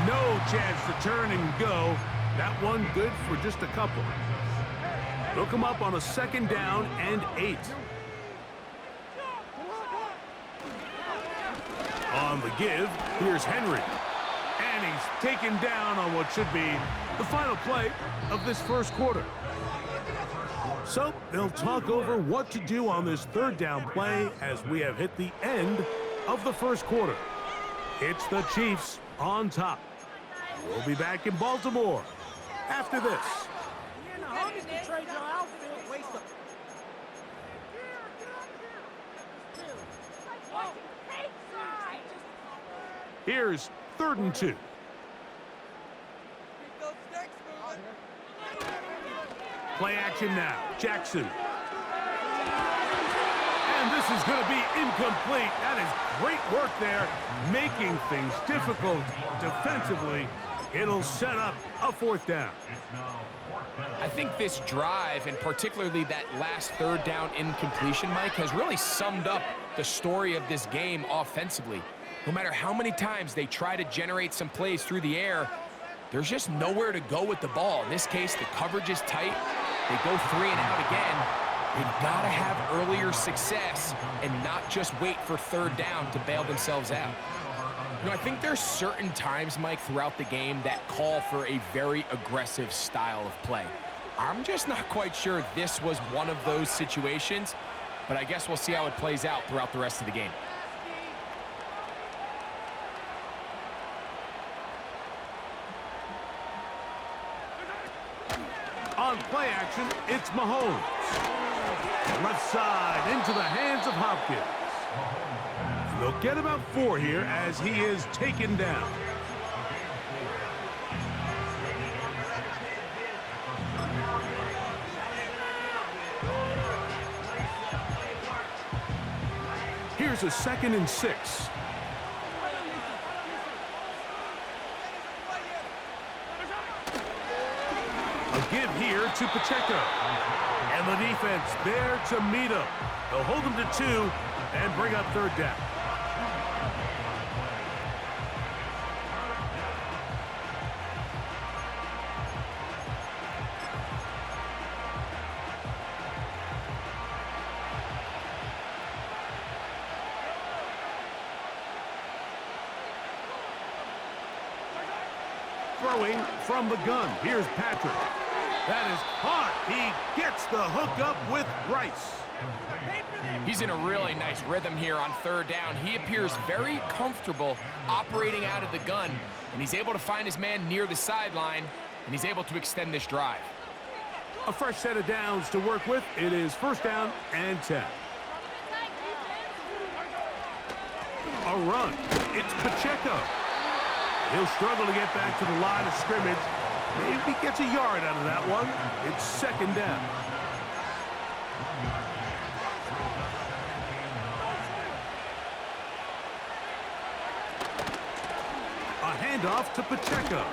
No chance to turn and go. That one good for just a couple. They'll come up on a 2nd down and 8. On the give, here's Henry. And he's taken down on what should be the final play of this first quarter. So they'll talk over what to do on this 3rd down play as we have hit the end of the first quarter. It's the Chiefs on top. We'll be back in Baltimore after this. Here's 3rd and 2. Play action now. Jackson. And this is going to be incomplete. That is great work there, making things difficult defensively. It'll set up a 4th down. I think this drive, and particularly that last 3rd down incompletion, Mike, has really summed up the story of this game offensively. No matter how many times they try to generate some plays through the air, there's just nowhere to go with the ball. In this case, the coverage is tight. They go 3 and out again. They've got to have earlier success and not just wait for 3rd down to bail themselves out. You know, I think there's certain times, Mike, throughout the game that call for a very aggressive style of play. I'm just not quite sure this was one of those situations, but I guess we'll see how it plays out throughout the rest of the game. On play action, it's Mahomes. Left side into the hands of Hopkins. They'll get about 4 here as he is taken down. Here's a 2nd and 6. A give here to Pacheco. And the defense there to meet him. They'll hold him to 2 and bring up 3rd down. Throwing from the gun. Here's Patrick. That is caught. He gets the hook up with Rice. He's in a really nice rhythm here on 3rd down. He appears very comfortable operating out of the gun, and he's able to find his man near the sideline, and he's able to extend this drive. A fresh set of downs to work with. It is 1st down and 10. A run. It's Pacheco. He'll struggle to get back to the line of scrimmage. Maybe gets a yard out of that one. It's 2nd down. A handoff to Pacheco.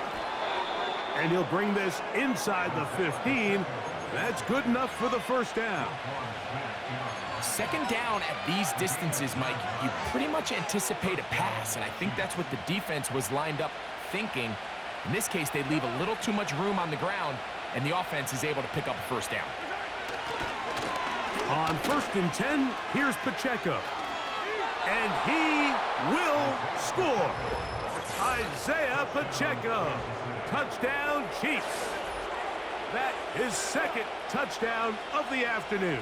And he'll bring this inside the 15. That's good enough for the 1st down. 2nd down at these distances, Mike, you pretty much anticipate a pass, and I think that's what the defense was lined up thinking. In this case, they leave a little too much room on the ground, and the offense is able to pick up a 1st down. On 1st and 10, here's Pacheco. And he will score. Isaiah Pacheco. Touchdown, Chiefs. That is 2nd touchdown of the afternoon.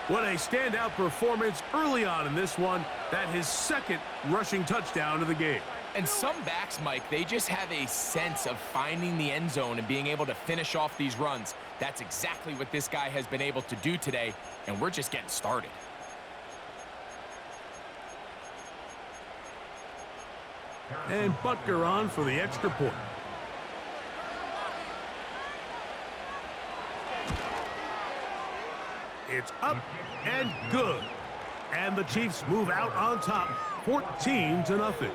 What a standout performance early on in this one. That his 2nd rushing touchdown of the game. And some backs, Mike, they just have a sense of finding the end zone and being able to finish off these runs. That's exactly what this guy has been able to do today, and we're just getting started. And Butker on for the extra point. It's up and good. And the Chiefs move out on top, 14-0.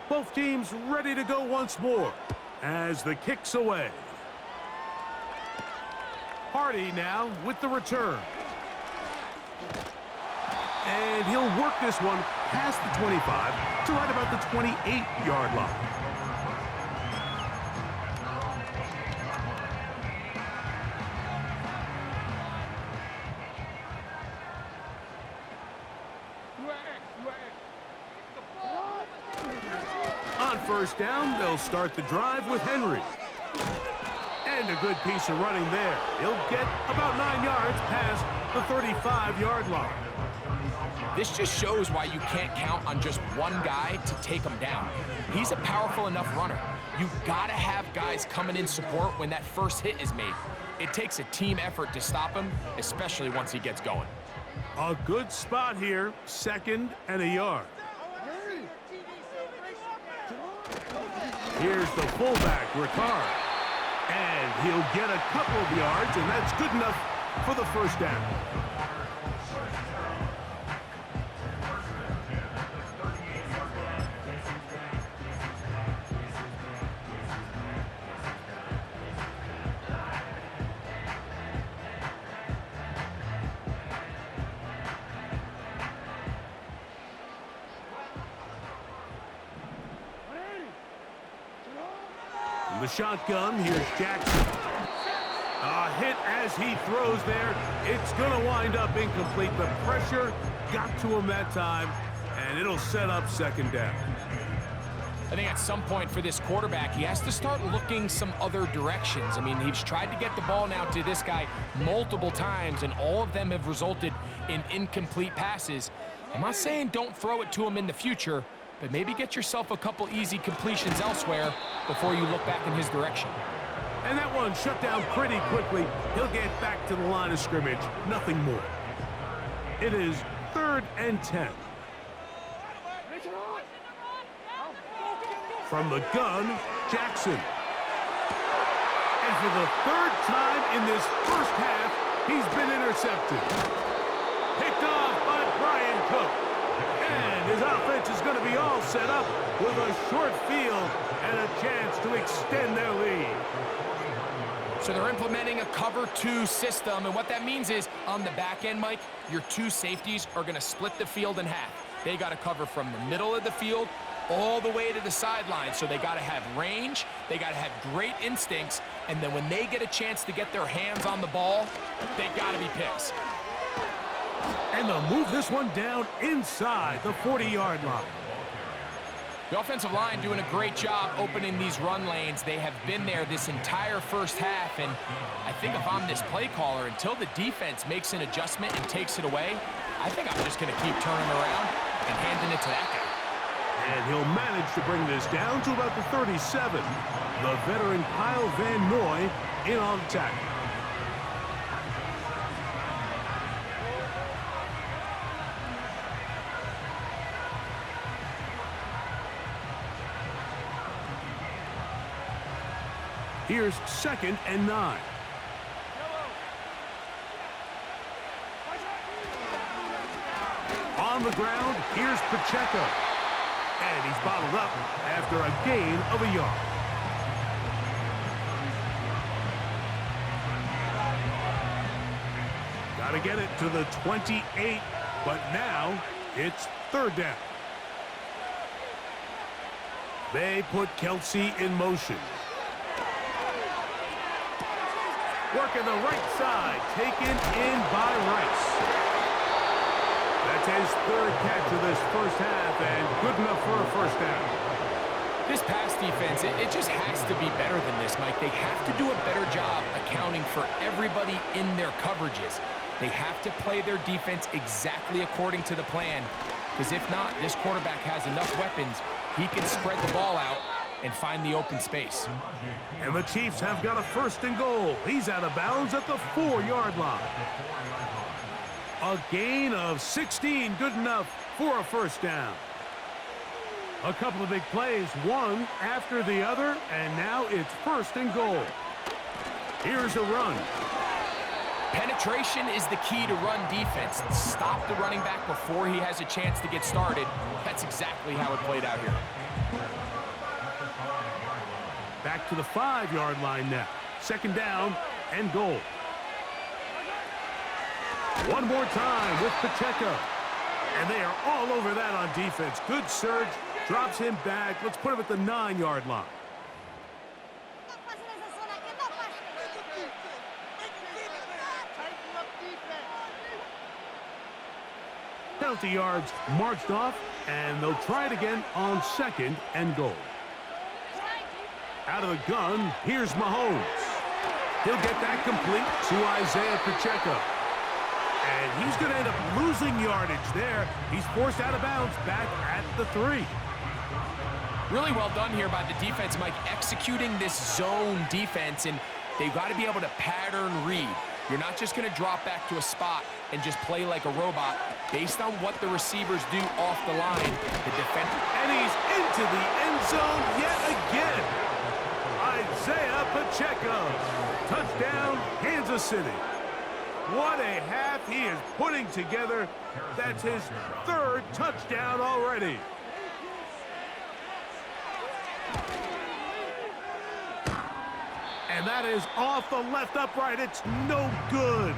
Both teams ready to go once more as the kick's away. Hardy now with the return. And he'll work this one past the 25 to right about the 28-yard line. On first down, they'll start the drive with Henry. And a good piece of running there. He'll get about 9 yards past the 35-yard line. This just shows why you can't count on just one guy to take him down. He's a powerful enough runner. You've got to have guys coming in support when that first hit is made. It takes a team effort to stop him, especially once he gets going. A good spot here, 2nd and a yard. Here's the fullback, Ricard. And he'll get a couple of yards, and that's good enough for the first down. The shotgun, here's Jackson. A hit as he throws there. It's going to wind up incomplete. The pressure got to him that time, and it'll set up 2nd down. I think at some point for this quarterback, he has to start looking some other directions. I mean, he's tried to get the ball now to this guy multiple times, and all of them have resulted in incomplete passes. I'm not saying don't throw it to him in the future, but maybe get yourself a couple easy completions elsewhere before you look back in his direction. And that one shut down pretty quickly. He'll get back to the line of scrimmage. Nothing more. It is 3rd and 10. From the gun, Jackson. And for the 3rd time in this first half, he's been intercepted. Picked off by Brian Cook. And his offense is going to be all set up with a short field and a chance to extend their lead. So they're implementing a cover 2 system, and what that means is on the back end, Mike, your 2 safeties are going to split the field in half. They got to cover from the middle of the field all the way to the sideline. So they got to have range, they got to have great instincts, and then when they get a chance to get their hands on the ball, they got to be picks. And they'll move this one down inside the 40-yard line. The offensive line doing a great job opening these run lanes. They have been there this entire first half, and I think if I'm this play caller, until the defense makes an adjustment and takes it away, I think I'm just going to keep turning around and handing it to that guy. And he'll manage to bring this down to about the 37. The veteran Kyle Van Noy in on tackle. Here's 2nd and 9. On the ground, here's Pacheco. And he's bottled up after a gain of a yard. Got to get it to the 28, but now it's 3rd down. They put Kelsey in motion. Working the right side, taken in by Rice. That's his 3rd catch of this first half, and good enough for a first down. This pass defense, it just has to be better than this, Mike. They have to do a better job accounting for everybody in their coverages. They have to play their defense exactly according to the plan, because if not, this quarterback has enough weapons. He can spread the ball out and find the open space. And the Chiefs have got a 1st and goal. He's out of bounds at the 4-yard line. A gain of 16, good enough for a first down. A couple of big plays, one after the other, and now it's 1st and goal. Here's a run. Penetration is the key to run defense. Stop the running back before he has a chance to get started. That's exactly how it played out here. Back to the 5-yard line now. 2nd down and goal. One more time with Pacheco. And they are all over that on defense. Good surge, drops him back. Let's put him at the 9-yard line. Penalty yards marched off, and they'll try it again on 2nd and goal. Out of the gun, here's Mahomes. He'll get that complete to Isaiah Pacheco. And he's going to end up losing yardage there. He's forced out of bounds back at the 3. Really well done here by the defense, Mike, executing this zone defense, and they've got to be able to pattern read. You're not just going to drop back to a spot and just play like a robot. Based on what the receivers do off the line, the defender... And he's into the end zone yet again. Isaiah Pacheco. Touchdown, Kansas City. What a half he is putting together. That's his 3rd touchdown already. And that is off the left upright. It's no good.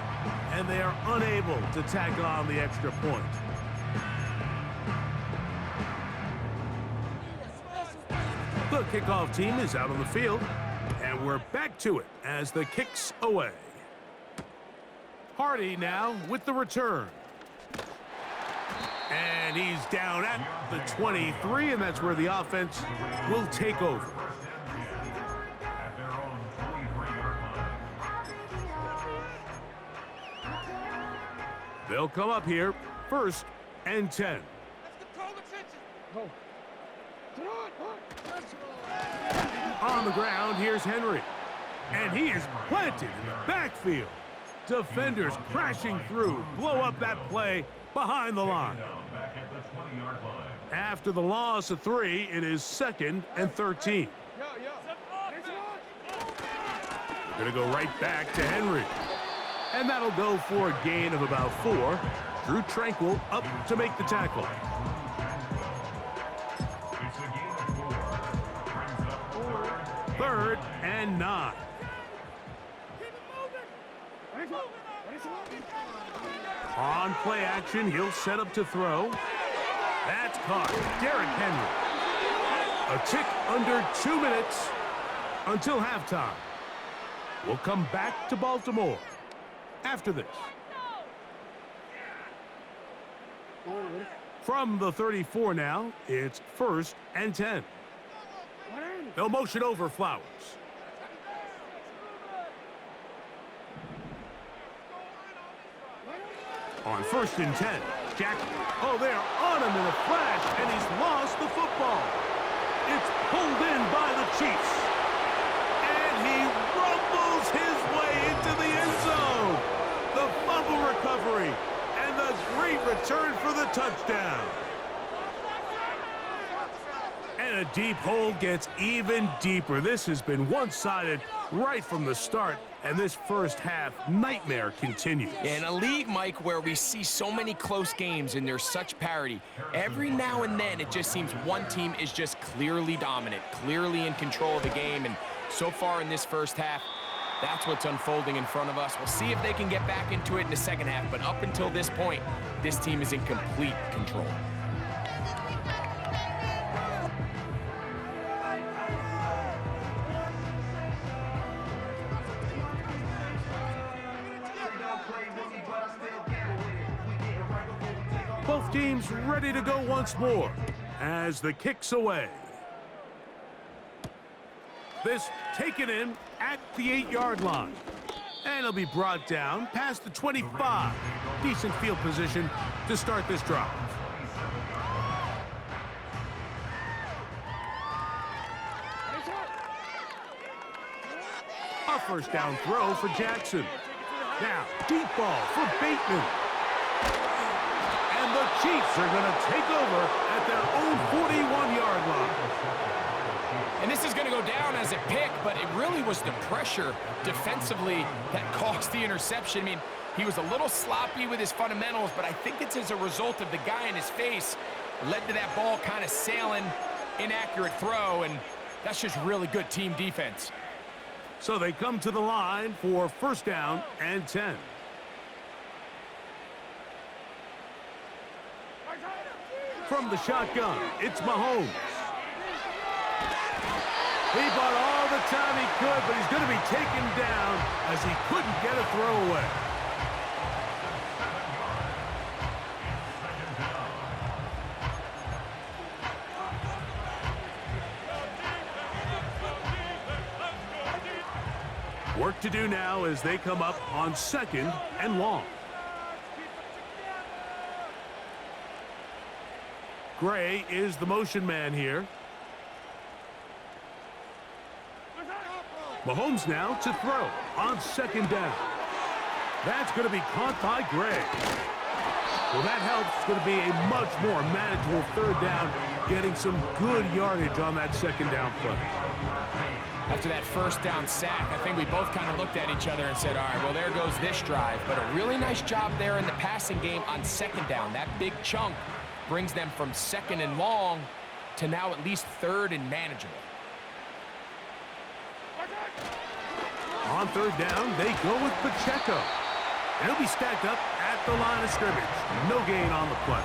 And they are unable to tack on the extra point. The kickoff team is out on the field. And we're back to it as the kick's away. Hardy now with the return. And he's down at the 23, and that's where the offense will take over. They'll come up here, 1st and 10. On the ground, here's Henry. And he is planted in the backfield. Defenders crashing through, blow up that play behind the line. After the loss of 3, it is 2nd and 13. Gonna go right back to Henry. And that'll go for a gain of about 4. Drew Tranquil up to make the tackle. Third and 9. On play action, he'll set up to throw. That's caught. Derrick Henry. A tick under 2 minutes until halftime. We'll come back to Baltimore after this. From the 34 now, it's 1st and 10. They'll motion over Flowers. On 1st and 10, Jack. Oh, they're on him in a flash, and he's lost the football. It's pulled in by the Chiefs. And he rumbles his way into the end zone. The fumble recovery, and the great return for the touchdown. And a deep hole gets even deeper. This has been one-sided right from the start, and this first half nightmare continues. In a league, Mike, where we see so many close games and there's such parity, every now and then it just seems one team is just clearly dominant, clearly in control of the game, and so far in this first half, that's what's unfolding in front of us. We'll see if they can get back into it in the second half, but up until this point, this team is in complete control. Both teams ready to go once more as the kick's away. This taken in at the 8-yard line. And it'll be brought down past the 25. Decent field position to start this drive. A first down throw for Jackson. Now, deep ball for Bateman. And the Chiefs are going to take over at their own 41-yard line. And this is going to go down as a pick, but it really was the pressure defensively that caused the interception. I mean, he was a little sloppy with his fundamentals, but I think it's as a result of the guy in his face led to that ball kind of sailing, inaccurate throw, and that's just really good team defense. So they come to the line for first down and 10. From the shotgun, it's Mahomes. He bought all the time he could, but he's going to be taken down as he couldn't get a throwaway. Work to do now as they come up on 2nd and long. Gray is the motion man here. Mahomes now to throw on 2nd down. That's going to be caught by Gray. Well, that helps. It's going to be a much more manageable 3rd down, getting some good yardage on that 2nd down play. After that 1st down sack, I think we both kind of looked at each other and said, all right, well, there goes this drive. But a really nice job there in the passing game on 2nd down. That big chunk brings them from 2nd and long to now at least 3rd and manageable. On 3rd down, they go with Pacheco. And he'll be stacked up at the line of scrimmage. No gain on the play.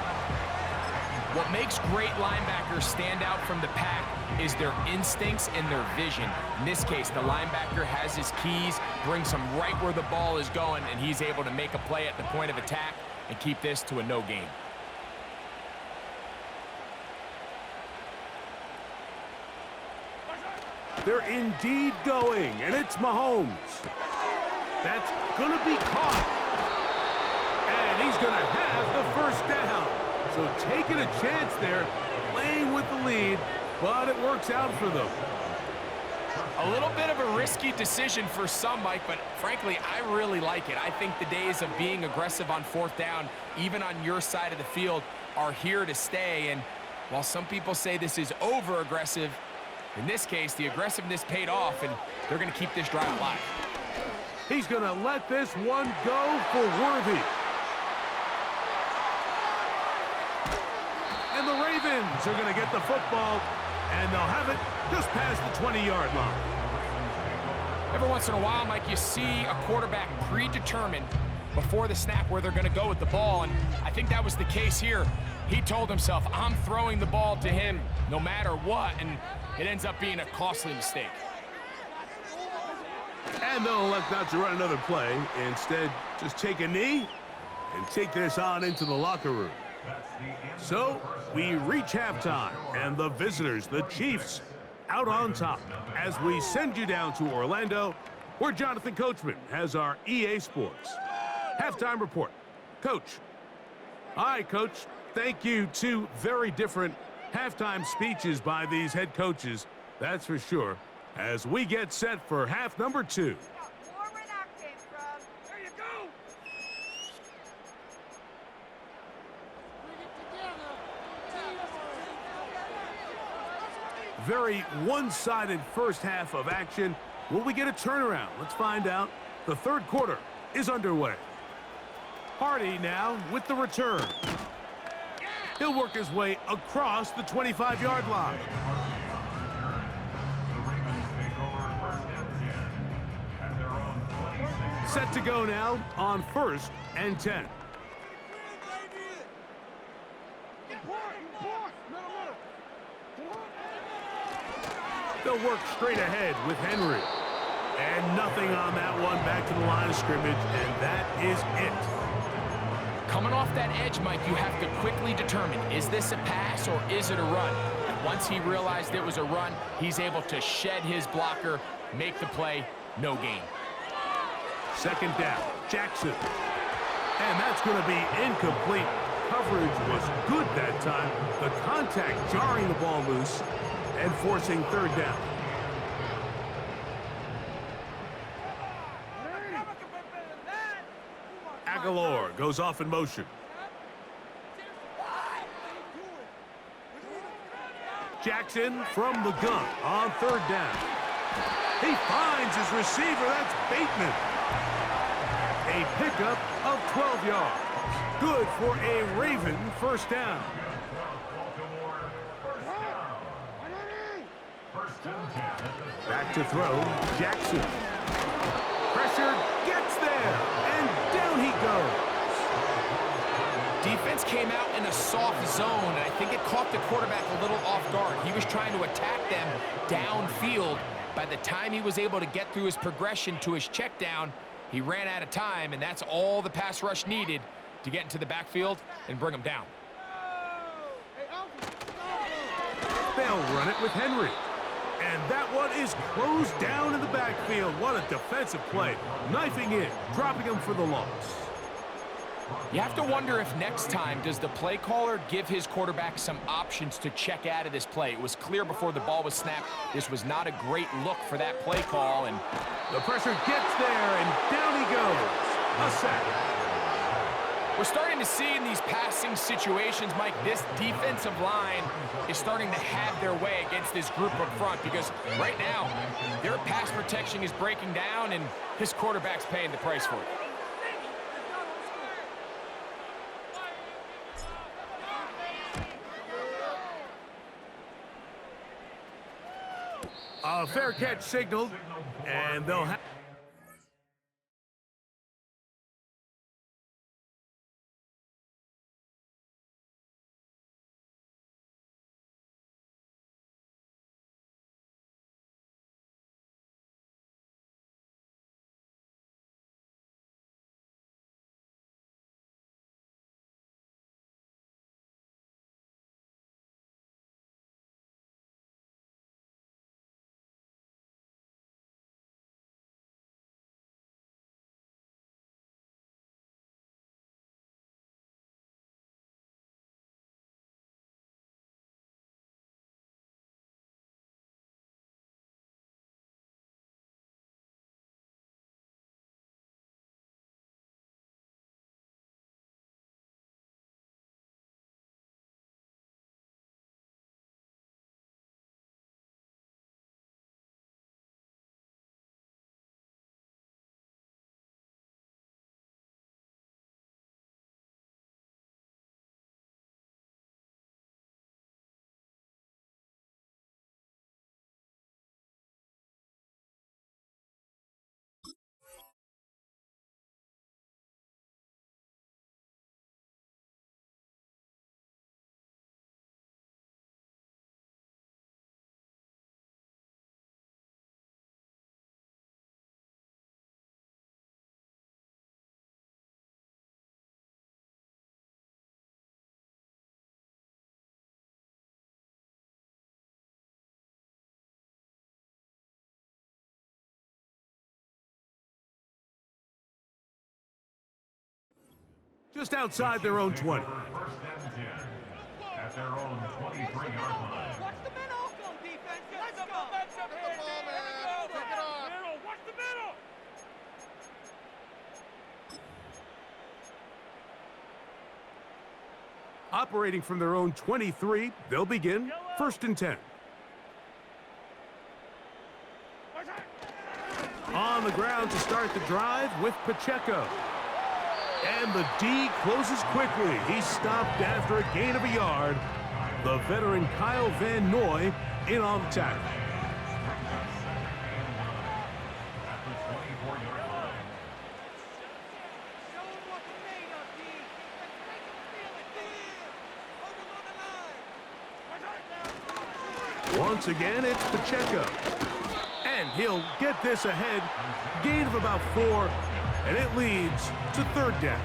What makes great linebackers stand out from the pack is their instincts and their vision. In this case, the linebacker has his keys, brings him right where the ball is going, and he's able to make a play at the point of attack and keep this to a no gain. They're indeed going, and it's Mahomes. That's going to be caught. And he's going to have the 1st down. So taking a chance there, playing with the lead, but it works out for them. A little bit of a risky decision for some, Mike, but frankly, I really like it. I think the days of being aggressive on 4th down, even on your side of the field, are here to stay. And while some people say this is over-aggressive, in this case, the aggressiveness paid off, and they're going to keep this drive alive. He's going to let this one go for Worthy. And the Ravens are going to get the football, and they'll have it just past the 20-yard line. Every once in a while, Mike, you see a quarterback predetermined before the snap where they're going to go with the ball, and I think that was the case here. He told himself, I'm throwing the ball to him no matter what, and it ends up being a costly mistake. And they'll elect not to run another play. Instead, just take a knee and take this on into the locker room. So, we reach halftime, and the visitors, the Chiefs, out on top as we send you down to Orlando, where Jonathan Coachman has our EA Sports halftime report. Coach. Hi, Coach. Thank you. 2 very different halftime speeches by these head coaches, that's for sure, as we get set for half number 2. Very one-sided first half of action. Will we get a turnaround? Let's find out. The 3rd quarter is underway. Hardy now with the return. He'll work his way across the 25-yard line. Set to go now on 1st and 10. They'll work straight ahead with Henry. And nothing on that one, back to the line of scrimmage, and that is it. Coming off that edge, Mike, you have to quickly determine, is this a pass or is it a run? And once he realized it was a run, he's able to shed his blocker, make the play, no gain. 2nd down, Jackson. And that's going to be incomplete. Coverage was good that time. The contact jarring the ball loose and forcing 3rd down. Aguilar goes off in motion. Jackson from the gun on 3rd down. He finds his receiver. That's Bateman. A pickup of 12 yards. Good for a Raven 1st down. Back to throw, Jackson. Pressure gets there, and down he goes. Defense came out in a soft zone, and I think it caught the quarterback a little off guard. He was trying to attack them downfield. By the time he was able to get through his progression to his check down, he ran out of time, and that's all the pass rush needed to get into the backfield and bring him down. They'll run it with Henry. And that one is closed down in the backfield. What a defensive play. Knifing in, dropping him for the loss. You have to wonder if next time, does the play caller give his quarterback some options to check out of this play? It was clear before the ball was snapped, this was not a great look for that play call. And the pressure gets there, and down he goes. A sack. We're starting to see in these passing situations, Mike, this defensive line is starting to have their way against this group up front, because right now, their pass protection is breaking down, and his quarterback's paying the price for it. A fair catch signaled, and they'll have... just outside their own 20. At their own 23-yard line. Watch the middle! Go defense! Let's go! Momentum here, man! Take it off! Middle! Watch the middle! Operating from their own 23, they'll begin 1st and 10. On the ground to start the drive with Pacheco. And the D closes quickly. He's stopped after a gain of a yard. The veteran Kyle Van Noy in on the tackle. Once again, it's Pacheco. And he'll get this ahead. Gain of about 4. And it leads to 3rd down.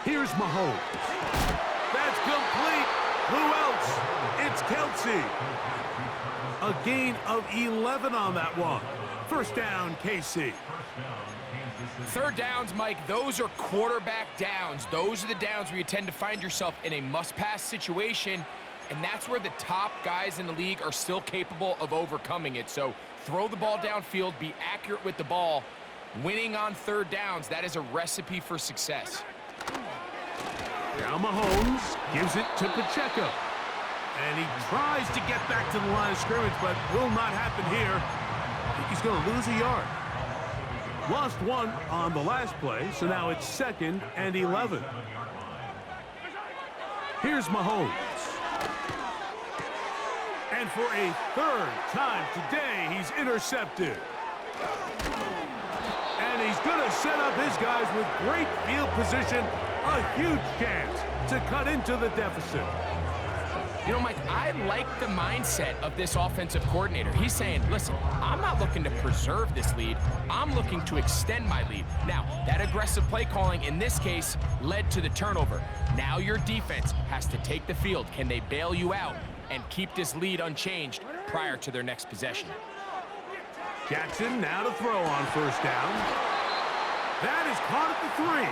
Here's Mahomes. That's complete. Who else? It's Kelsey. A gain of 11 on that one. 1st down, KC. 3rd downs, Mike, those are quarterback downs. Those are the downs where you tend to find yourself in a must-pass situation, and that's where the top guys in the league are still capable of overcoming it. So throw the ball downfield, be accurate with the ball. Winning on 3rd downs, that is a recipe for success. Now Mahomes gives it to Pacheco. And he tries to get back to the line of scrimmage, but will not happen here. He he's going to lose a yard. Lost one on the last play, so now it's 2nd and 11. Here's Mahomes. And for a 3rd time today, he's intercepted. And he's going to set up his guys with great field position, a huge chance to cut into the deficit. You know, Mike, I like the mindset of this offensive coordinator. He's saying, listen, I'm not looking to preserve this lead. I'm looking to extend my lead. Now, that aggressive play calling in this case led to the turnover. Now your defense has to take the field. Can they bail you out and keep this lead unchanged prior to their next possession? Jackson now to throw on 1st down. That is caught at the 3.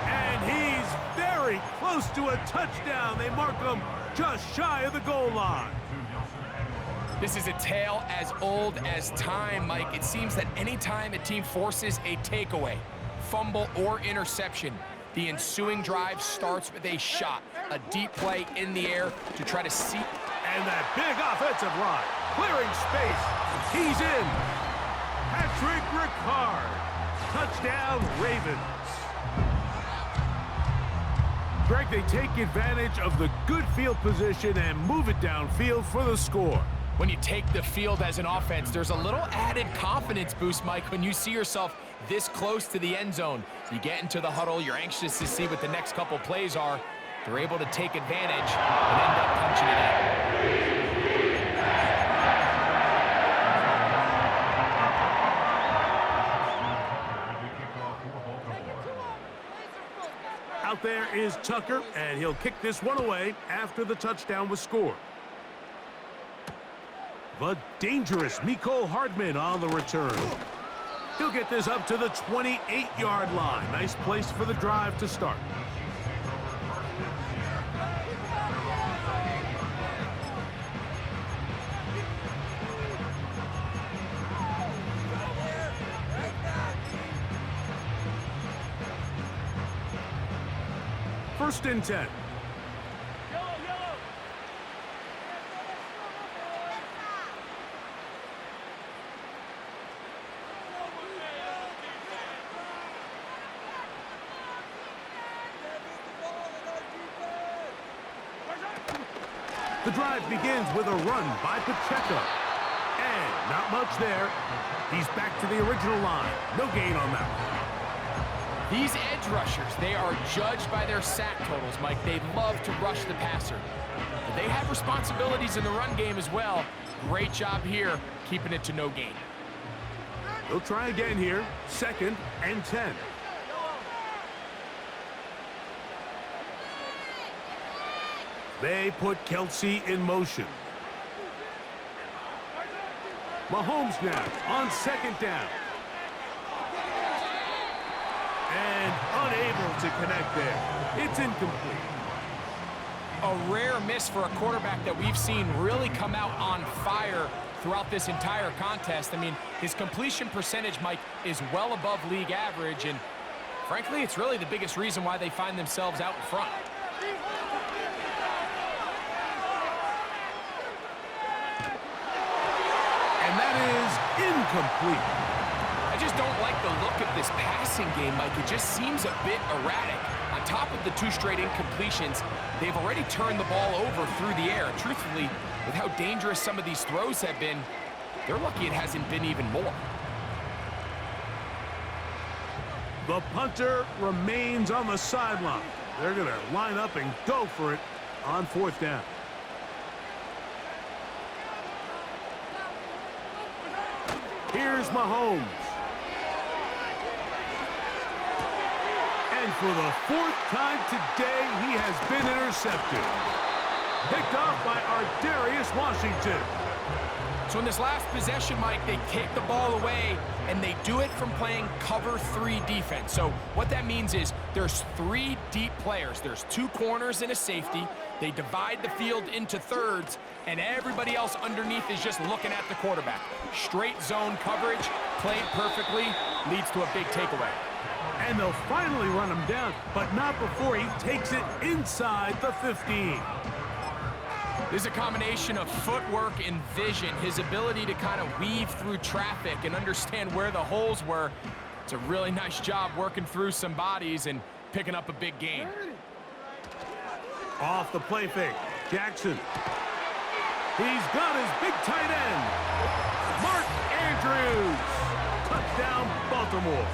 And he's very close to a touchdown. They mark him just shy of the goal line. This is a tale as old as time, Mike. It seems that anytime a team forces a takeaway, fumble, or interception, the ensuing drive starts with a shot, a deep play in the air to try to see. And that big offensive line, clearing space. He's in. Patrick Ricard. Touchdown, Ravens. Greg, they take advantage of the good field position and move it downfield for the score. When you take the field as an offense, there's a little added confidence boost, Mike, when you see yourself this close to the end zone. You get into the huddle, you're anxious to see what the next couple plays are. They're able to take advantage and end up punching it in. Out there is Tucker, and he'll kick this one away after the touchdown was scored. The dangerous Mecole Hardman on the return. He'll get this up to the 28-yard line. Nice place for the drive to start. First and 10. The drive begins with a run by Pacheco. And not much there. He's back to the original line. No gain on that one. These edge rushers, they are judged by their sack totals, Mike. They love to rush the passer. But they have responsibilities in the run game as well. Great job here, keeping it to no gain. They'll try again here. 2nd and 10. They put Kelsey in motion. Mahomes now on 2nd down. And unable to connect there. It's incomplete. A rare miss for a quarterback that we've seen really come out on fire throughout this entire contest. I mean, his completion percentage, Mike, is well above league average, and frankly, it's really the biggest reason why they find themselves out in front. And that is incomplete. I just don't like the look of this passing game, Mike. It just seems a bit erratic. On top of the 2 straight incompletions, they've already turned the ball over through the air. Truthfully, with how dangerous some of these throws have been, they're lucky it hasn't been even more. The punter remains on the sideline. They're going to line up and go for it on 4th down. Here's Mahomes. And for the 4th time today, he has been intercepted. Picked off by Ardarius Washington. So in this last possession, Mike, they take the ball away, and they do it from playing cover 3 defense. So what that means is there's 3 deep players. There's 2 corners and a safety. They divide the field into thirds, and everybody else underneath is just looking at the quarterback. Straight zone coverage, played perfectly, leads to a big takeaway. And they'll finally run him down, but not before he takes it inside the 15. This is a combination of footwork and vision, his ability to kind of weave through traffic and understand where the holes were. It's a really nice job working through some bodies and picking up a big gain. Off the play fake, Jackson. He's got his big tight end, Mark Andrews. Touchdown, Baltimore.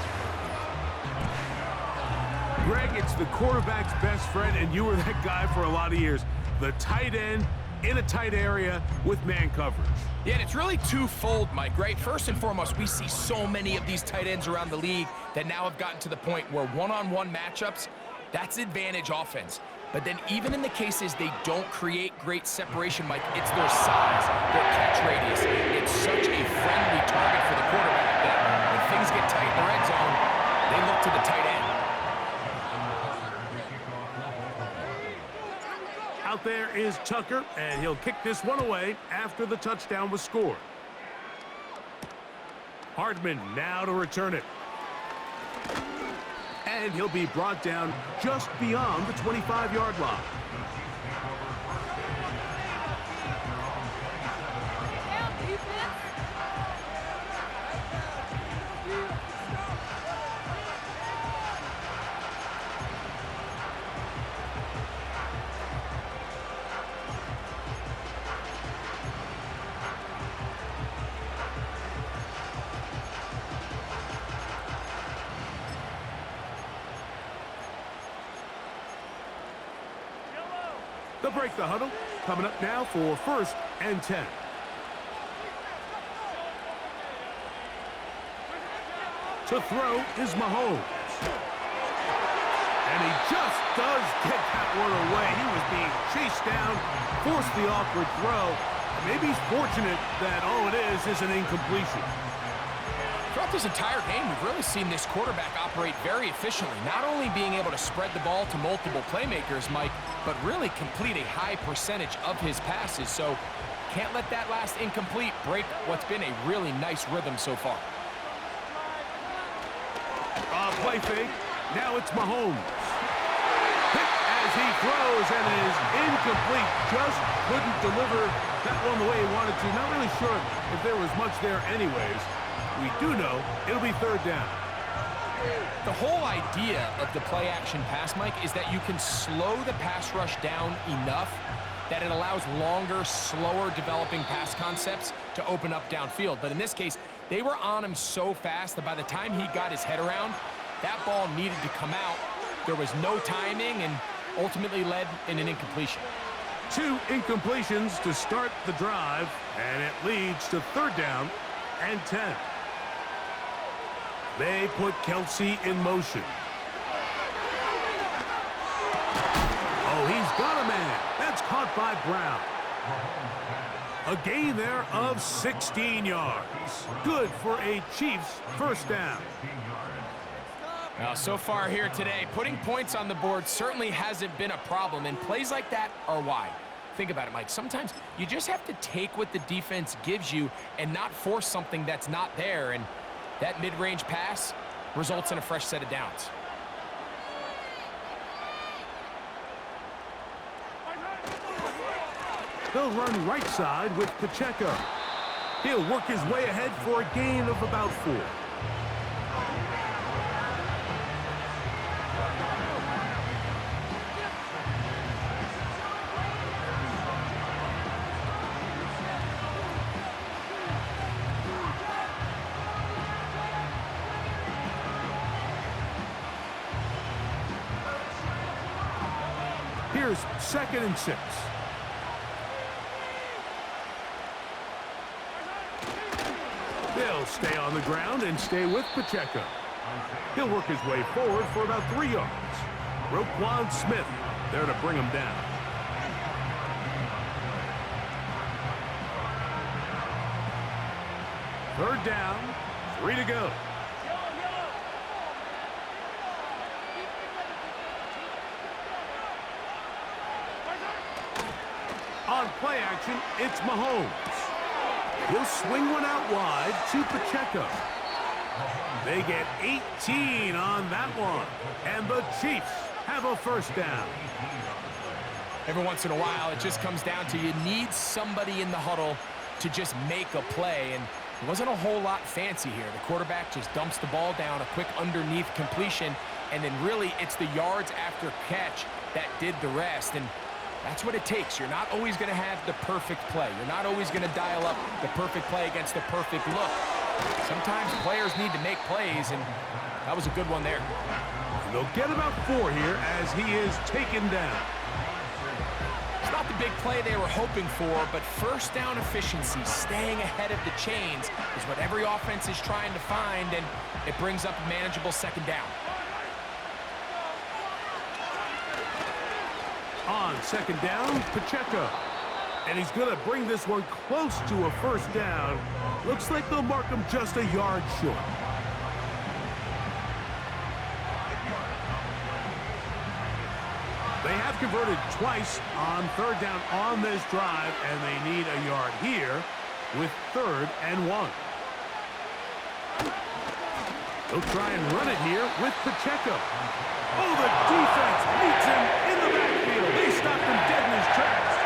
Greg, it's the quarterback's best friend, and you were that guy for a lot of years. The tight end in a tight area with man coverage. Yeah, and it's really twofold, Mike, right? First and foremost, we see so many of these tight ends around the league that now have gotten to the point where one-on-one matchups, that's advantage offense. But then even in the cases they don't create great separation, Mike, it's their size, their catch radius. It's such a friendly target for the quarterback that when things get tight in the red zone, they look to the tight end. Out there is Tucker, and he'll kick this one away after the touchdown was scored. Hardman now to return it. And he'll be brought down just beyond the 25-yard line. They'll break the huddle. Coming up now for 1st and 10. To throw is Mahomes. And he just does get that one away. He was being chased down, forced the awkward throw. Maybe he's fortunate that all it is an incompletion. Throughout this entire game, we've really seen this quarterback operate very efficiently, not only being able to spread the ball to multiple playmakers, Mike, but really complete a high percentage of his passes. So can't let that last incomplete break what's been a really nice rhythm so far. Play fake. Now it's Mahomes. Hit as he throws and is incomplete. Just couldn't deliver that one the way he wanted to. Not really sure if there was much there anyways. We do know it'll be 3rd down. The whole idea of the play-action pass, Mike, is that you can slow the pass rush down enough that it allows longer, slower developing pass concepts to open up downfield. But in this case, they were on him so fast that by the time he got his head around, that ball needed to come out. There was no timing and ultimately led in an incompletion. 2 incompletions to start the drive, and it leads to 3rd down and 10. They put Kelsey in motion. Oh, he's got a man. That's caught by Brown. A gain there of 16 yards. Good for a Chiefs 1st down. Now, so far here today, putting points on the board certainly hasn't been a problem, and plays like that are why. Think about it, Mike. Sometimes you just have to take what the defense gives you and not force something that's not there, and that mid-range pass results in a fresh set of downs. They'll run right side with Pacheco. He'll work his way ahead for a gain of about 4. Here's 2nd and 6. They'll stay on the ground and stay with Pacheco. He'll work his way forward for about 3 yards. Roquan Smith there to bring him down. Third down, 3 to go. On play action, it's Mahomes. He'll swing one out wide to Pacheco. They get 18 on that one. And the Chiefs have a 1st down. Every once in a while, it just comes down to you need somebody in the huddle to just make a play, and it wasn't a whole lot fancy here. The quarterback just dumps the ball down, a quick underneath completion, and then really it's the yards after catch that did the rest, and that's what it takes. You're not always going to have the perfect play. You're not always going to dial up the perfect play against the perfect look. Sometimes players need to make plays, and that was a good one there. They'll get about 4 here as he is taken down. It's not the big play they were hoping for, but first down efficiency, staying ahead of the chains, is what every offense is trying to find, and it brings up a manageable second down. On second down, Pacheco. And he's going to bring this one close to a first down. Looks like they'll mark him just a yard short. They have converted twice on third down on this drive, and they need a yard here with 3rd and 1. They'll try and run it here with Pacheco. Oh, the defense meets him in the backfield. They stopped him dead in his tracks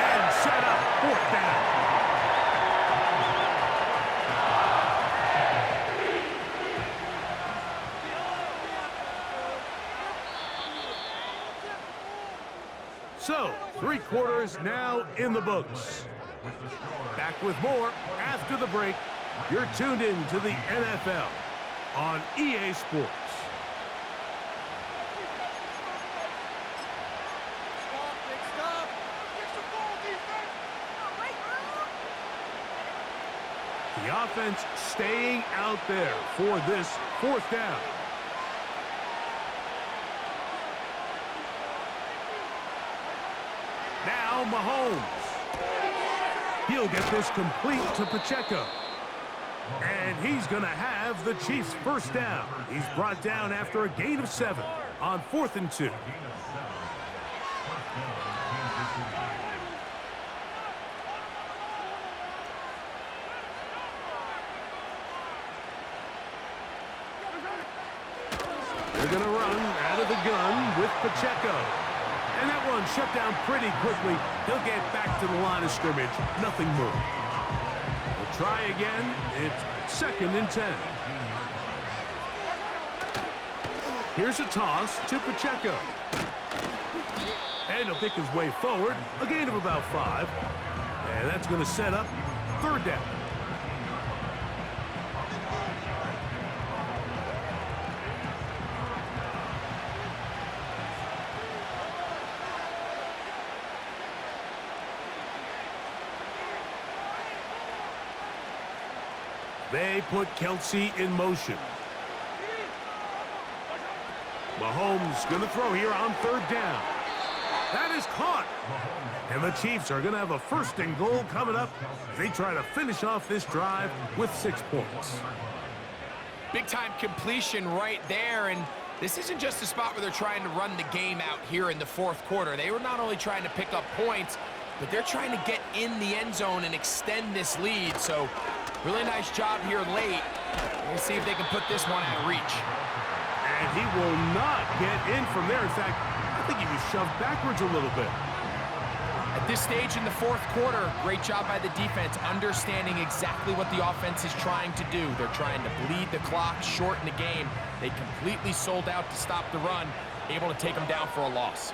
and set up 4th down. So, 3 quarters now in the books. Back with more after the break. You're tuned in to the NFL on EA Sports. The offense staying out there for this 4th down. Now Mahomes. He'll get this complete to Pacheco. And he's going to have the Chiefs' first down. He's brought down after a gain of 7 on 4th and 2. They're going to run out of the gun with Pacheco. And that one shut down pretty quickly. He'll get back to the line of scrimmage. Nothing more. We'll try again. It's 2nd and 10. Here's a toss to Pacheco. And he'll pick his way forward. A gain of about 5. And that's going to set up 3rd down. They put Kelsey in motion. Mahomes going to throw here on 3rd down. That is caught. And the Chiefs are going to have a 1st and goal coming up. They try to finish off this drive with 6 points. Big-time completion right there, and this isn't just a spot where they're trying to run the game out here in the 4th quarter. They were not only trying to pick up points, but they're trying to get in the end zone and extend this lead. So really nice job here late. We'll see if they can put this one out of reach. And he will not get in from there. In fact, I think he was shoved backwards a little bit. At this stage in the 4th quarter, great job by the defense, understanding exactly what the offense is trying to do. They're trying to bleed the clock, shorten the game. They completely sold out to stop the run, able to take them down for a loss.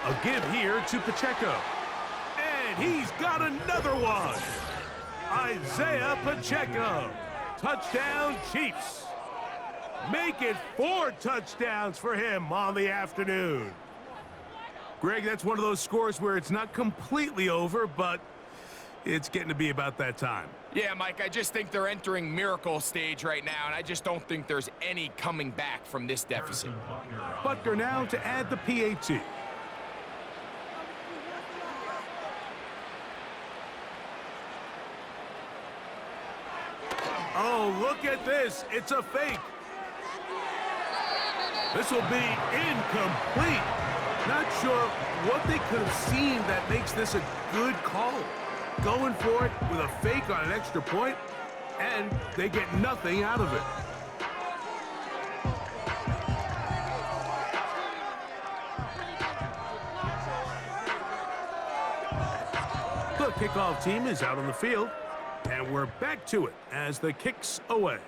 A give here to Pacheco. And he's got another one. Isaiah Pacheco. Touchdown, Chiefs. Make it 4 touchdowns for him on the afternoon. Greg, that's one of those scores where it's not completely over, but it's getting to be about that time. Yeah, Mike, I just think they're entering miracle stage right now, and I just don't think there's any coming back from this deficit. Butker now to add the PAT. Oh, look at this. It's a fake. This will be incomplete. Not sure what they could have seen that makes this a good call. Going for it with a fake on an extra point, and they get nothing out of it. The kickoff team is out on the field, and we're back to it as the kick's away.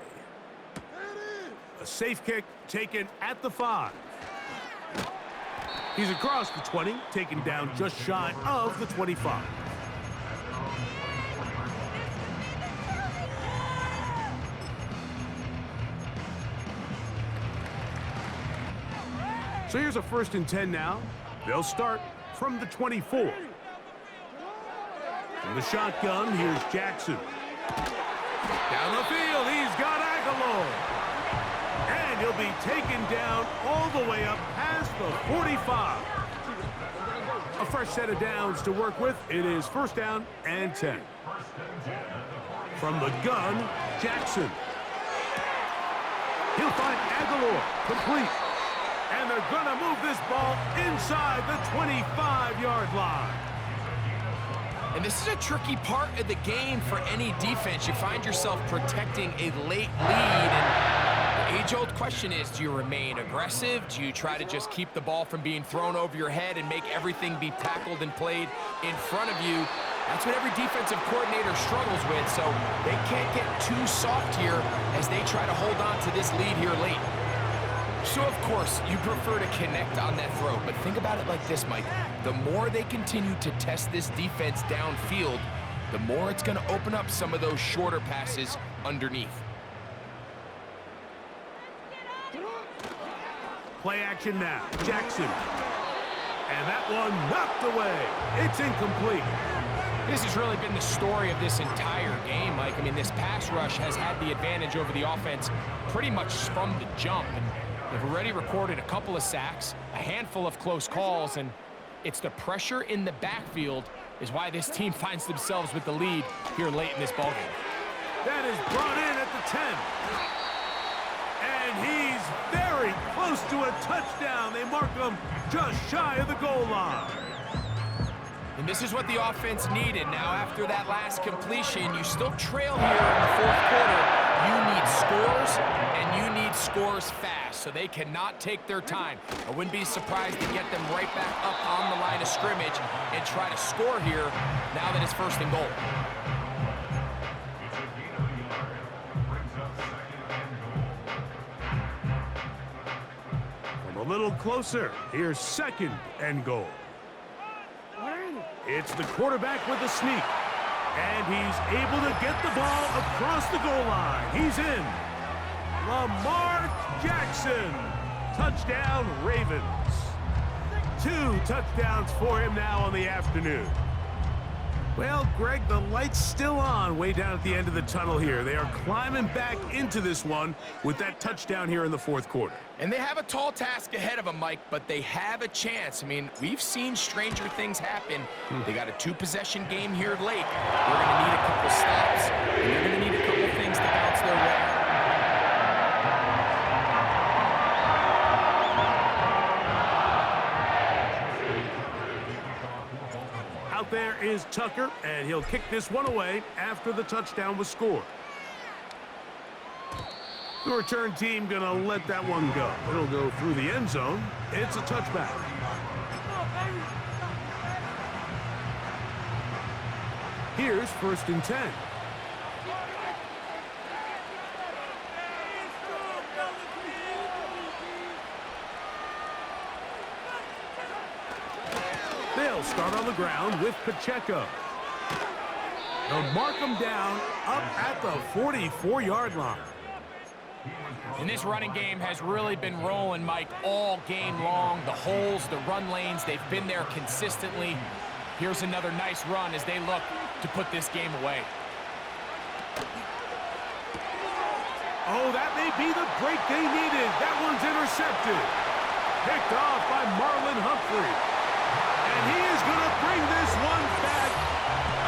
A safe kick taken at the 5. He's across the 20, taken down just shy of the 25. So here's a 1st and 10 now. They'll start from the 24. From the shotgun, here's Jackson. Down the field, he's got Aguilar. And he'll be taken down all the way up past the 45. A fresh set of downs to work with. It is 1st down and 10. From the gun, Jackson. He'll find Aguilar, complete. And they're going to move this ball inside the 25-yard line. And this is a tricky part of the game for any defense. You find yourself protecting a late lead, and the age-old question is, do you remain aggressive? Do you try to just keep the ball from being thrown over your head and make everything be tackled and played in front of you? That's what every defensive coordinator struggles with, so they can't get too soft here as they try to hold on to this lead here late. So, of course, you prefer to connect on that throw, but think about it like this, Mike. The more they continue to test this defense downfield, the more it's going to open up some of those shorter passes underneath. Play action now. Jackson. And that one knocked away. It's incomplete. This has really been the story of this entire game, Mike. I mean, this pass rush has had the advantage over the offense pretty much from the jump. And they've already recorded a couple of sacks, a handful of close calls, and it's the pressure in the backfield is why this team finds themselves with the lead here late in this ballgame. That is brought in at the 10. And he's very close to a touchdown. They mark him just shy of the goal line. And this is what the offense needed. Now, after that last completion, you still trail here in the 4th quarter. You need scores, and you need scores fast, so they cannot take their time. I wouldn't be surprised to get them right back up on the line of scrimmage and try to score here now that it's 1st and goal. From a little closer, here's 2nd and goal. It's the quarterback with a sneak. And he's able to get the ball across the goal line. He's in. Lamar Jackson. Touchdown, Ravens. 2 touchdowns for him now on the afternoon. Well, Greg, the light's still on way down at the end of the tunnel here. They are climbing back into this one with that touchdown here in the 4th quarter. And they have a tall task ahead of them, Mike, but they have a chance. I mean, we've seen stranger things happen. They got a 2-possession game here late. They're going to need a couple stops, and they're going to need a couple things to bounce their way. Out there is Tucker, and he'll kick this one away after the touchdown was scored. The return team gonna let that one go. It'll go through the end zone. It's a touchback. Here's 1st and 10. They'll start on the ground with Pacheco. They'll mark him down up at the 44-yard line. And this running game has really been rolling, Mike, all game long. The holes, the run lanes, they've been there consistently. Here's another nice run as they look to put this game away. Oh, that may be the break they needed. That one's intercepted. Picked off by Marlon Humphrey. And he is going to bring this one back.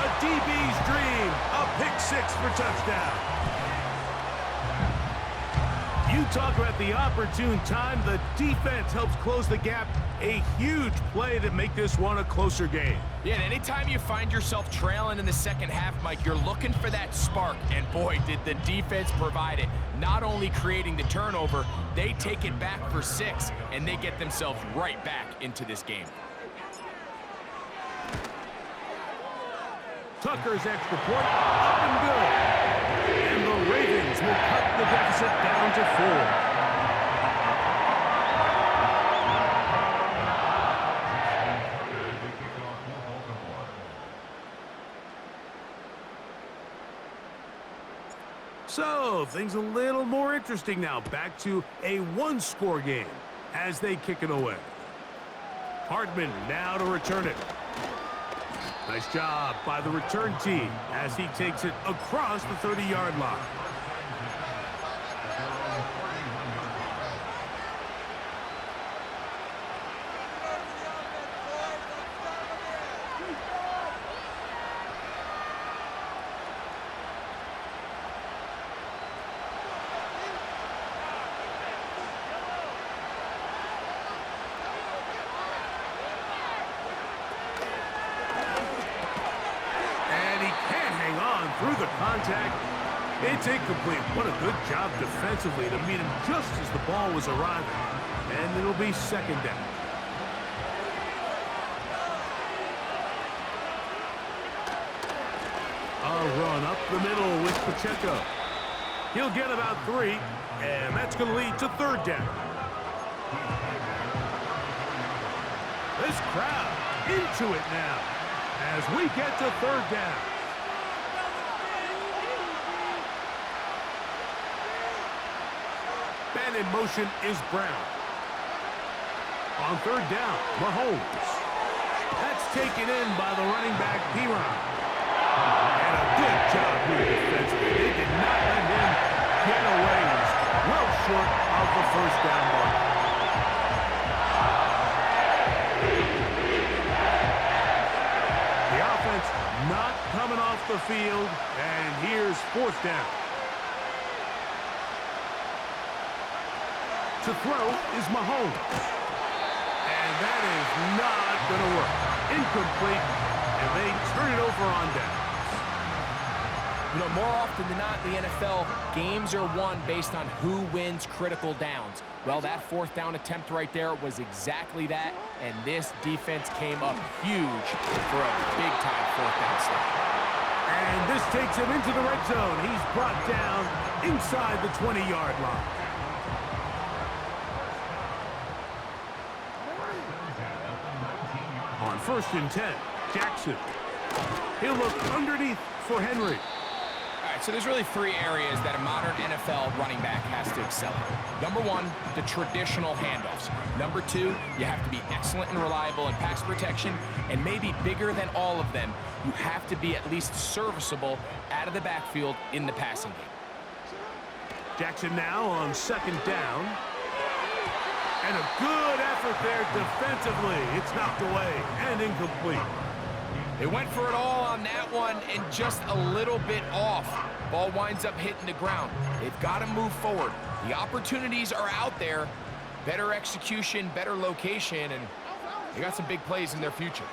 A DB's dream. A pick-6 for touchdown. You talk about the opportune time. The defense helps close the gap. A huge play to make this one a closer game. Yeah, and anytime you find yourself trailing in the second half, Mike, you're looking for that spark. And boy, did the defense provide it. Not only creating the turnover, they take it back for 6, and they get themselves right back into this game. Tucker's extra point, up and good. And the Ravens will cut the deficit down to 4. So, things a little more interesting now. Back to a one-score game as they kick it away. Hardman now to return it. Nice job by the return team as he takes it across the 30-yard line. Through the contact, it's incomplete. What a good job defensively to meet him just as the ball was arriving. And it'll be second down. A run up the middle with Pacheco. He'll get about 3, and that's going to lead to third down. This crowd into it now as we get to third down. Man in motion is Brown. On third down, Mahomes. That's taken in by the running back, Piron. And a good job here defensively. They did not let him get away. He's well short of the first down mark. The offense not coming off the field, and here's fourth down. To throw is Mahomes. And that is not going to work. Incomplete, and they turn it over on downs. You know, more often than not in the NFL, games are won based on who wins critical downs. Well, that fourth down attempt right there was exactly that, and this defense came up huge for a big-time fourth down stop. And this takes him into the red zone. He's brought down inside the 20-yard line. On 1st and 10, Jackson. He'll look underneath for Henry. All right, so there's really 3 areas that a modern NFL running back has to excel in. Number 1, the traditional handoffs. Number 2, you have to be excellent and reliable in pass protection. And maybe bigger than all of them, you have to be at least serviceable out of the backfield in the passing game. Jackson now on 2nd down. And a good effort there defensively. It's knocked away and incomplete. They went for it all on that one and just a little bit off. Ball winds up hitting the ground. They've got to move forward. The opportunities are out there. Better execution, better location, and they got some big plays in their future.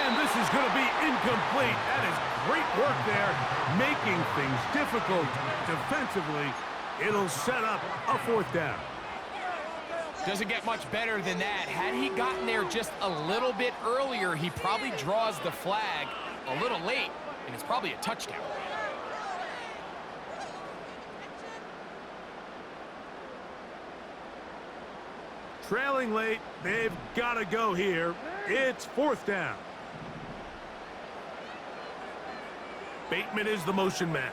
And this is going to be incomplete. That is great work there, making things difficult defensively. It'll set up a fourth down. Doesn't get much better than that. Had he gotten there just a little bit earlier, he probably draws the flag a little late, and it's probably a touchdown. Trailing late, they've got to go here. It's fourth down. Bateman is the motion man.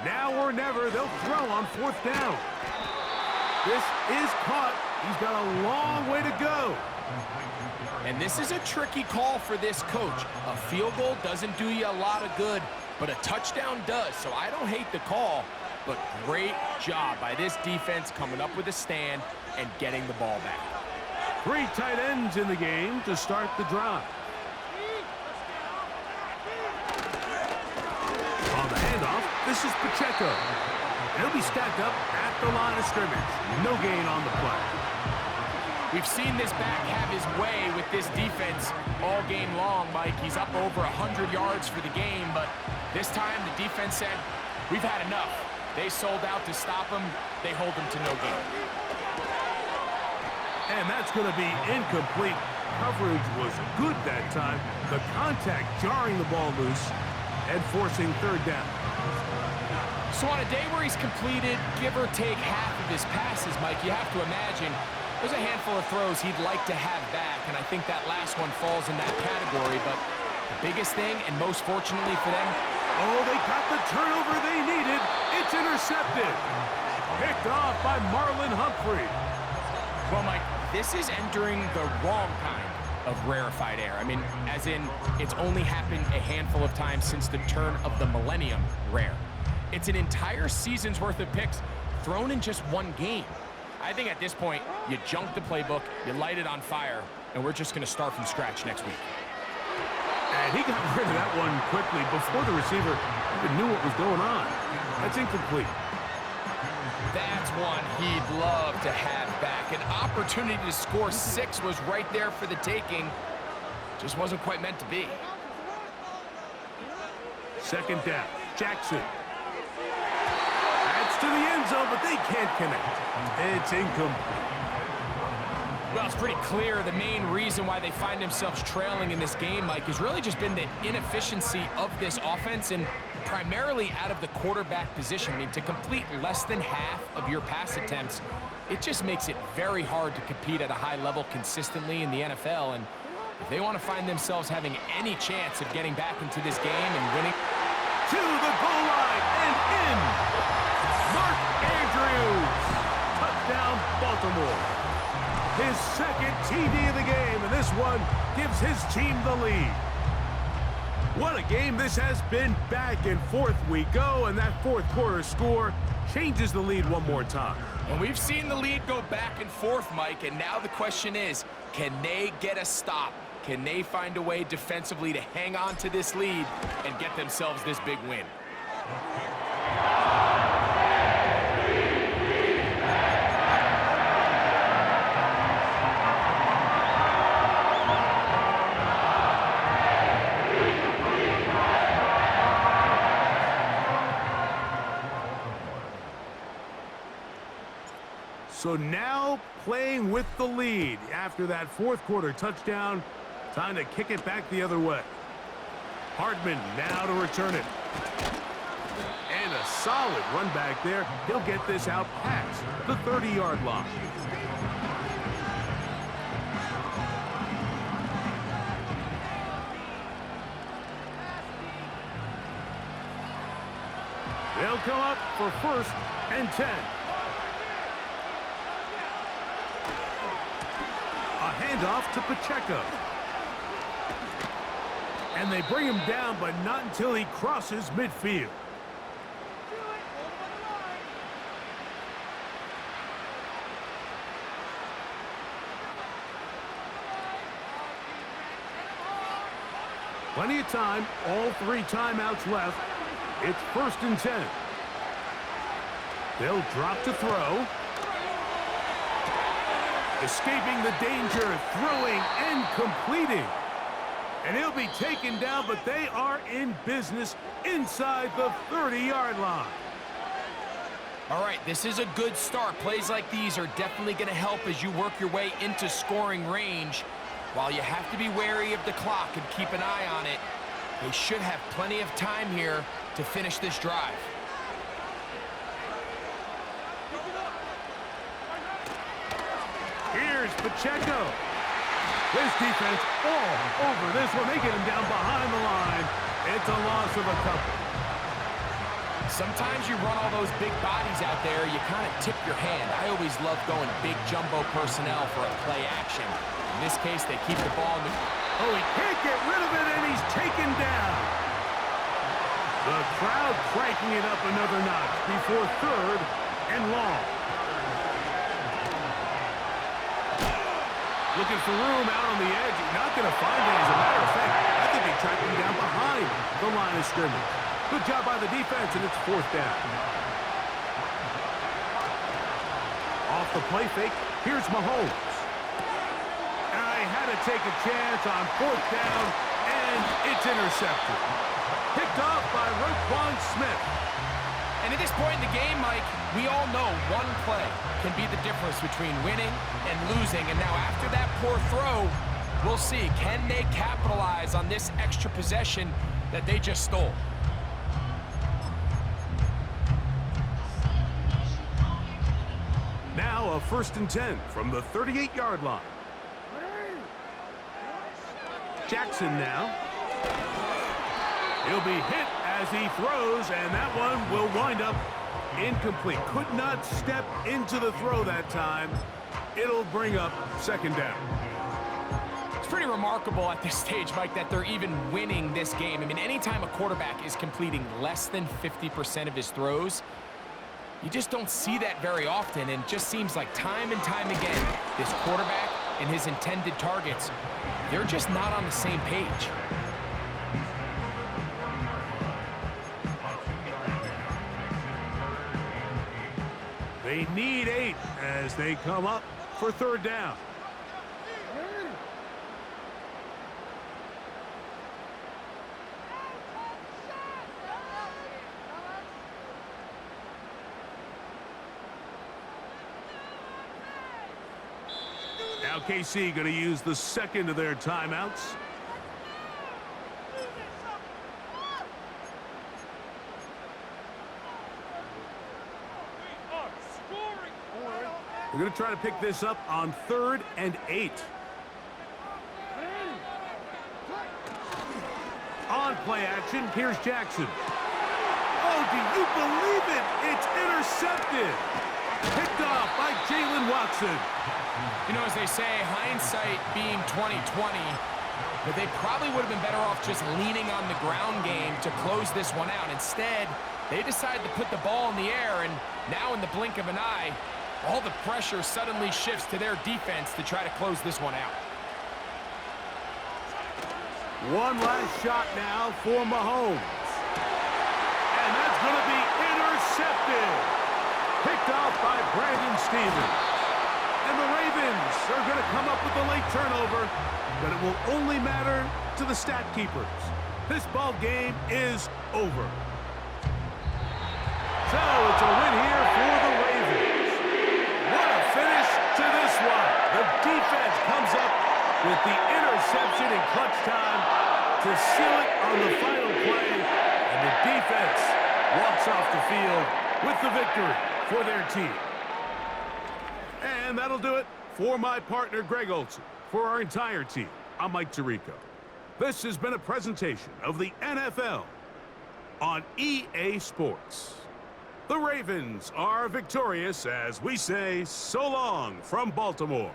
Now or never, they'll throw on fourth down. This is caught. He's got a long way to go. And this is a tricky call for this coach. A field goal doesn't do you a lot of good, but a touchdown does. So I don't hate the call, but great job by this defense coming up with a stand and getting the ball back. 3 tight ends in the game to start the drive. On the handoff, this is Pacheco. He'll be stacked up at the line of scrimmage. No gain on the play. We've seen this back have his way with this defense all game long, Mike. He's up over 100 yards for the game, but this time the defense said, we've had enough. They sold out to stop him. They hold him to no gain. And that's going to be incomplete. Coverage was good that time. The contact jarring the ball loose and forcing third down. So on a day where he's completed, give or take half of his passes, Mike, you have to imagine there's a handful of throws he'd like to have back, and I think that last one falls in that category. But the biggest thing, and most fortunately for them, oh, they got the turnover they needed. It's intercepted. Picked off by Marlon Humphrey. well, Mike, this is entering the wrong kind of rarefied air. I mean, as in, it's only happened a handful of times since the turn of the millennium rare. It's an entire season's worth of picks thrown in just one game. I think at this point, you junk the playbook, you light it on fire, and we're just going to start from scratch next week. And he got rid of that one quickly before the receiver even knew what was going on. That's incomplete. That's one he'd love to have back. An opportunity to score 6 was right there for the taking. Just wasn't quite meant to be. Second down, Jackson. Adds to the end zone, but they can't connect. It's incomplete. Well, it's pretty clear the main reason why they find themselves trailing in this game, Mike, has really just been the inefficiency of this offense and primarily out of the quarterback position. I mean, to complete less than half of your pass attempts, it just makes it very hard to compete at a high level consistently in the NFL. And if they want to find themselves having any chance of getting back into this game and winning. To the goal line and in. Mark Andrews. Touchdown, Baltimore. His second TD of the game, and this one gives his team the lead. What a game this has been. Back and forth we go, and that fourth quarter score changes the lead one more time. And we've seen the lead go back and forth, Mike, and now the question is, can they get a stop? Can they find a way defensively to hang on to this lead and get themselves this big win? So now playing with the lead after that fourth quarter touchdown, time to kick it back the other way. Hardman now to return it. And a solid run back there. He'll get this out past the 30-yard line. They'll come up for 1st and 10. A handoff to Pacheco. And they bring him down, but not until he crosses midfield. Plenty of time, all 3 timeouts left. It's 1st and 10. They'll drop to throw. Escaping the danger, throwing and completing. And he'll be taken down, but they are in business inside the 30-yard line. All right, this is a good start. Plays like these are definitely going to help as you work your way into scoring range. While you have to be wary of the clock and keep an eye on it, they should have plenty of time here to finish this drive. Here's Pacheco. This defense all over this one. They get him down behind the line. It's a loss of a couple. Sometimes you run all those big bodies out there, you kind of tip your hand. I always love going big jumbo personnel for a play action. In this case, they keep the ball in the... Oh, he can't get rid of it, and he's taken down. The crowd cranking it up another notch before 3rd and long. Looking for room out on the edge. Not going to find it, as a matter of fact. I think they tracked him down behind the line of scrimmage. Good job by the defense, and it's 4th down. Off the play fake, here's Mahomes. I had to take a chance on 4th down, and it's intercepted. Picked off by Roquan Smith. And at this point in the game, Mike, we all know one play can be the difference between winning and losing. And now after that poor throw, we'll see, can they capitalize on this extra possession that they just stole? Now a 1st and 10 from the 38-yard line. Jackson now. He'll be hit as he throws, and that one will wind up incomplete. Could not step into the throw that time. It'll bring up 2nd down. It's pretty remarkable at this stage, Mike, that they're even winning this game. I mean, anytime a quarterback is completing less than 50% of his throws, you just don't see that very often, and it just seems like time and time again, this quarterback and his intended targets, they're just not on the same page. They need 8 as they come up for 3rd down. Now KC going to use the 2nd of their timeouts. We're going to try to pick this up on 3rd and 8. On play action, here's Jackson. Oh, do you believe it? It's intercepted. Picked off by Jalen Watson. You know, as they say, hindsight being 20/20, but they probably would have been better off just leaning on the ground game to close this one out. Instead, they decided to put the ball in the air, and now in the blink of an eye, all the pressure suddenly shifts to their defense to try to close this one out. One last shot now for Mahomes. And that's going to be intercepted. Picked off by Brandon Stevens. And the Ravens are going to come up with a late turnover, but it will only matter to the stat keepers. This ball game is over. So it's a win here for the Ravens. What a finish to this one. The defense comes up with the interception in clutch time to seal it on the final play, and the defense walks off the field with the victory for their team. And that'll do it for my partner, Greg Olson. For our entire team, I'm Mike Tirico. This has been a presentation of the NFL on EA Sports. The Ravens are victorious as we say so long from Baltimore.